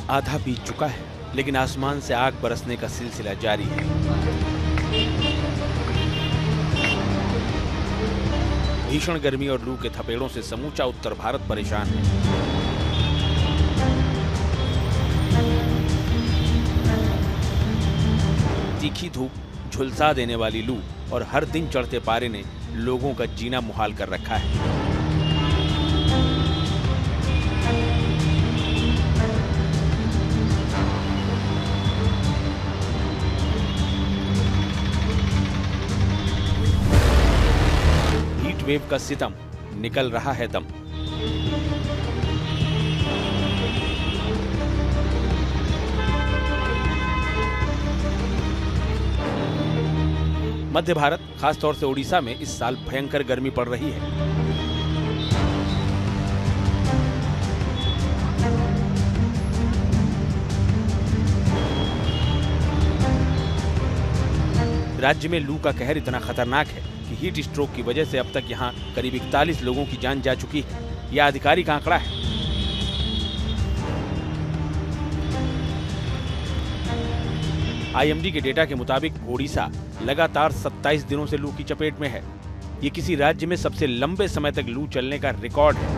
आधा बीत चुका है, लेकिन आसमान से आग बरसने का सिलसिला जारी है। भीषण गर्मी और लू के थपेड़ों से समूचा उत्तर भारत परेशान है। तीखी धूप, झुलसा देने वाली लू और हर दिन चढ़ते पारे ने लोगों का जीना मुहाल कर रखा है। हीट वेव का सितम, निकल रहा है दम। मध्य भारत, खासतौर से ओडिशा में इस साल भयंकर गर्मी पड़ रही है। राज्य में लू का कहर इतना खतरनाक है कि हीट स्ट्रोक की वजह से अब तक यहां करीब 41 लोगों की जान जा चुकी है। यह आधिकारिक आंकड़ा है। आईएमडी के डेटा के मुताबिक ओडिशा लगातार 27 दिनों से लू की चपेट में है। ये किसी राज्य में सबसे लंबे समय तक लू चलने का रिकॉर्ड है।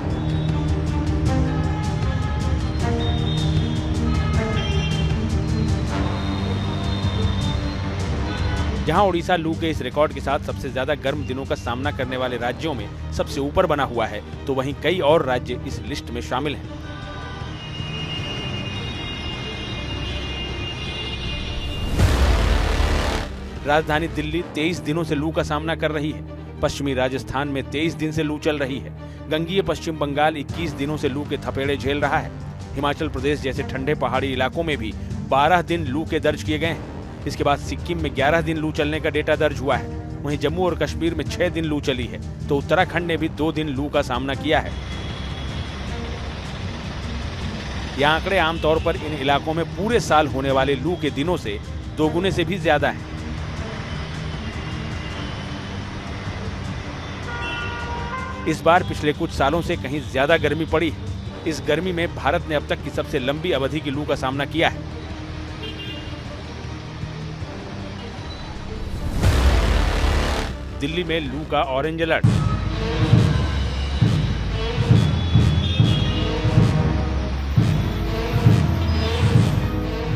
जहां ओडिशा लू के इस रिकॉर्ड के साथ सबसे ज्यादा गर्म दिनों का सामना करने वाले राज्यों में सबसे ऊपर बना हुआ है, तो वहीं कई और राज्य इस लिस्ट में शामिल हैं। राजधानी दिल्ली 23 दिनों से लू का सामना कर रही है। पश्चिमी राजस्थान में 23 दिन से लू चल रही है। गंगीय पश्चिम बंगाल 21 दिनों से लू के थपेड़े झेल रहा है। हिमाचल प्रदेश जैसे ठंडे पहाड़ी इलाकों में भी 12 दिन लू के दर्ज किए गए हैं। इसके बाद सिक्किम में 11 दिन लू चलने का डेटा दर्ज हुआ है। वहीं जम्मू और कश्मीर में 6 दिन लू चली है, तो उत्तराखंड ने भी 2 दिन लू का सामना किया है। ये आंकड़े आमतौर पर इन इलाकों में पूरे साल होने वाले लू के दिनों से दोगुने से भी ज्यादा हैं। इस बार पिछले कुछ सालों से कहीं ज्यादा गर्मी पड़ी है। इस गर्मी में भारत ने अब तक की सबसे लंबी अवधि की लू का सामना किया है। दिल्ली में लू का ऑरेंज अलर्ट।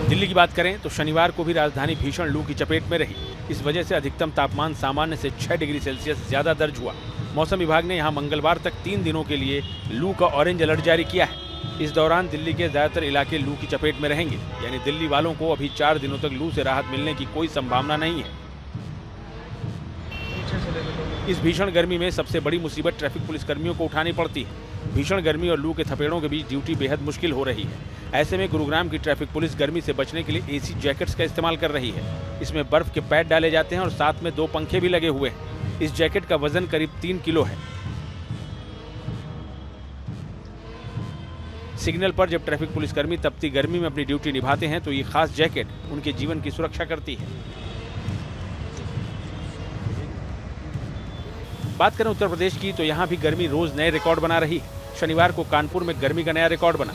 दिल्ली की बात करें तो शनिवार को भी राजधानी भीषण लू की चपेट में रही। इस वजह से अधिकतम तापमान सामान्य से 6 डिग्री सेल्सियस ज्यादा दर्ज हुआ। मौसम विभाग ने यहां मंगलवार तक 3 दिनों के लिए लू का ऑरेंज अलर्ट जारी किया है। इस दौरान दिल्ली के ज्यादातर इलाके लू की चपेट में रहेंगे, यानी दिल्ली वालों को अभी 4 दिनों तक लू से राहत मिलने की कोई संभावना नहीं है। इस भीषण गर्मी में सबसे बड़ी मुसीबत ट्रैफिक पुलिस कर्मियों को उठानी पड़ती है। भीषण गर्मी और लू के थपेड़ों के बीच ड्यूटी बेहद मुश्किल हो रही है। ऐसे में गुरुग्राम की ट्रैफिक पुलिस गर्मी से बचने के लिए एसी जैकेट्स का इस्तेमाल कर रही है। इसमें बर्फ के पैड डाले जाते हैं और साथ में 2 पंखे भी लगे हुए हैं। इस जैकेट का वजन करीब 3 किलो है। सिग्नल पर जब ट्रैफिक पुलिसकर्मी तपती गर्मी में अपनी ड्यूटी निभाते हैं तो ये खास जैकेट उनके जीवन की सुरक्षा करती है। बात करें उत्तर प्रदेश की तो यहां भी गर्मी रोज नए रिकॉर्ड बना रही है। शनिवार को कानपुर में गर्मी का नया रिकॉर्ड बना।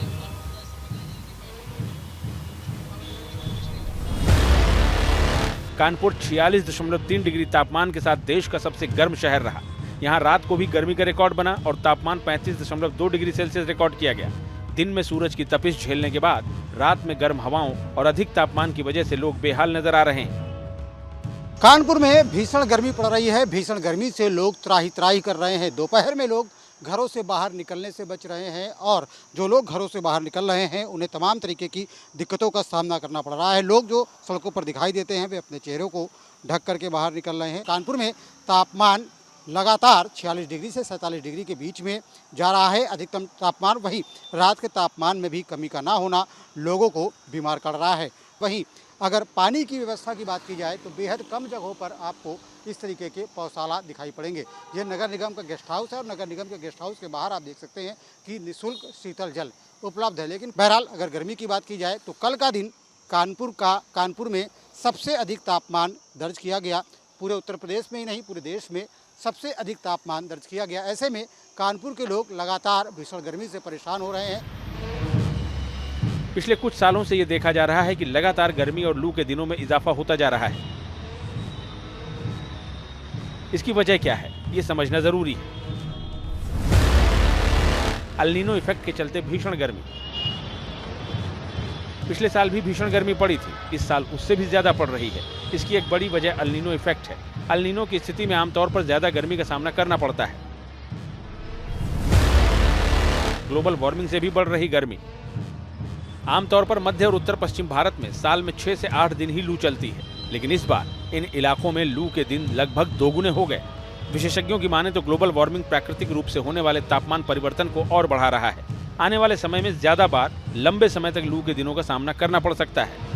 कानपुर 46.3 डिग्री तापमान के साथ देश का सबसे गर्म शहर रहा। यहां रात को भी गर्मी का रिकॉर्ड बना और तापमान 35.2 डिग्री सेल्सियस रिकॉर्ड किया गया। दिन में सूरज की तपिश झेलने के बाद रात में गर्म हवाओं और अधिक तापमान की वजह से लोग बेहाल नजर आ रहे हैं। कानपुर में भीषण गर्मी पड़ रही है। भीषण गर्मी से लोग त्राही त्राही कर रहे हैं। दोपहर में लोग घरों से बाहर निकलने से बच रहे हैं और जो लोग घरों से बाहर निकल रहे हैं उन्हें तमाम तरीके की दिक्कतों का सामना करना पड़ रहा है। लोग जो सड़कों पर दिखाई देते हैं वे अपने चेहरों को ढक करके बाहर निकल रहे हैं। कानपुर में तापमान लगातार 46 डिग्री से 47 डिग्री के बीच में जा रहा है अधिकतम तापमान। वहीं रात के तापमान में भी कमी का ना होना लोगों को बीमार कर रहा है। वहीं अगर पानी की व्यवस्था की बात की जाए तो बेहद कम जगहों पर आपको इस तरीके के पौधशाला दिखाई पड़ेंगे। ये नगर निगम का गेस्ट हाउस है और नगर निगम के गेस्ट हाउस के बाहर आप देख सकते हैं कि निःशुल्क शीतल जल उपलब्ध है। लेकिन बहरहाल अगर गर्मी की बात की जाए तो कल का दिन कानपुर में सबसे अधिक तापमान दर्ज किया गया। पूरे उत्तर प्रदेश में ही नहीं पूरे देश में सबसे अधिक तापमान दर्ज किया गया। ऐसे में कानपुर के लोग लगातार भीषण गर्मी से परेशान हो रहे हैं। पिछले कुछ सालों से ये देखा जा रहा है कि लगातार गर्मी और लू के दिनों में इजाफा होता जा रहा है। इसकी वजह क्या है, ये समझना जरूरी है। एल नीनो इफेक्ट के चलते भीषण गर्मी। पिछले साल भी भीषण गर्मी पड़ी थी, इस साल उससे भी ज्यादा पड़ रही है। इसकी एक बड़ी वजह एल नीनो इफेक्ट है। एल नीनो की स्थिति में आमतौर पर ज्यादा गर्मी का सामना करना पड़ता है। ग्लोबल वार्मिंग से भी बढ़ रही गर्मी। आमतौर पर मध्य और उत्तर पश्चिम भारत में साल में 6 से 8 दिन ही लू चलती है, लेकिन इस बार इन इलाकों में लू के दिन लगभग दोगुने हो गए। विशेषज्ञों की माने तो ग्लोबल वार्मिंग प्राकृतिक रूप से होने वाले तापमान परिवर्तन को और बढ़ा रहा है। आने वाले समय में ज्यादा बार लंबे समय तक लू के दिनों का सामना करना पड़ सकता है।